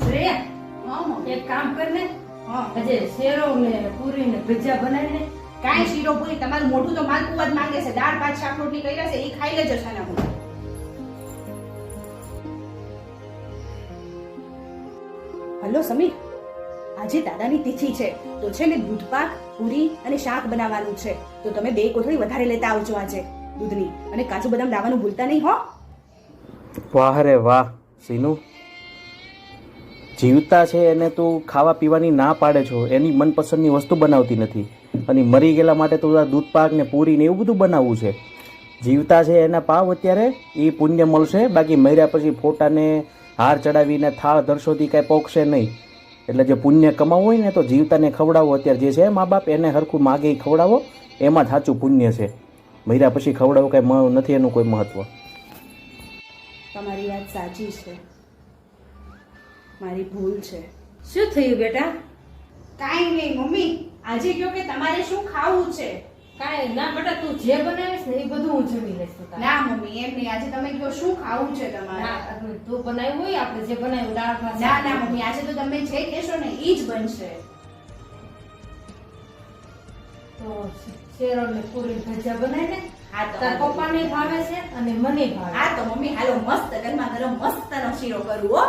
શ્રેયા, હા મમ્મી. એક કામ કર ને, હા. આજે શેરો ને પૂરી ને ભજીયા બનાવીને. કાંઈ શીરો પૂરી તમારું મોઢું તો માલપુઆ જ માંગે છે. દાળ ભાત શાક રોટલી કર્યા છે એ ખાઈ લેજો છાના મોઢા. હલો સમીર, આજે દાદાની તિથિ છે તો છે ને દૂધપાક પૂરી અને શાક બનાવવાનું છે. તો તમે 2 કોથળી વધારે લેતા આવજો આજે દૂધની, અને કાજુ બદામ લાવવાનું ભૂલતા નહીં હો. વાહ રે વાહ સીનુ, જીવતા છે એને તું ખાવા પીવાની ના પાડે છો, એની મનપસંદની વસ્તુ બનાવતી નથી, અને મરી ગયેલા માટે તું દૂધ પાક ને પૂરી ને એવું બધું બનાવવું છે. જીવતા છે એના પાવ અત્યારે એ પુણ્ય મળશે, બાકી મર્યા પછી ફોટાને હાર ચડાવીને થાળ ધરશોથી કાંઈ પોકશે નહીં. એટલે જે પુણ્ય કમાવવું હોય ને તો જીવતાને ખવડાવો. અત્યારે જે છે મા બાપ એને હરખું માગે ખવડાવો, એમાં જ સાચું પુણ્ય છે. મર્યા પછી ખવડાવવું કાંઈ નથી એનું કોઈ મહત્વ. તમારી વાત સાચી છે, મારી ભૂલ છે. શું થયું બેટા? કાંઈ નહીં મમ્મી, આજે કયો કે તમારે શું ખાવું છે? કાંઈ ના બેટા, તું જે બનાવીશ ને એ બધું હું જમી લઈશ. ના મમ્મી એમ નહીં, આજે તમે કયો શું ખાવું છે તમારે? તું બનાવ્યું હોય, આપણે જે બનાવ્યું દાળ ભાત. ના ના મમ્મી, આજે તો તમે જે કહેશો ને ઈ જ બનશે. તો શેરો ને પૂરી ભજીયા બનાવીને. હા તો તાર પપ્પાને ભાવે છે અને મને ભાવે. હા તો મમ્મી હાલો મસ્ત ગરમા ગરમ મસ્તનો શીરો કરું હો.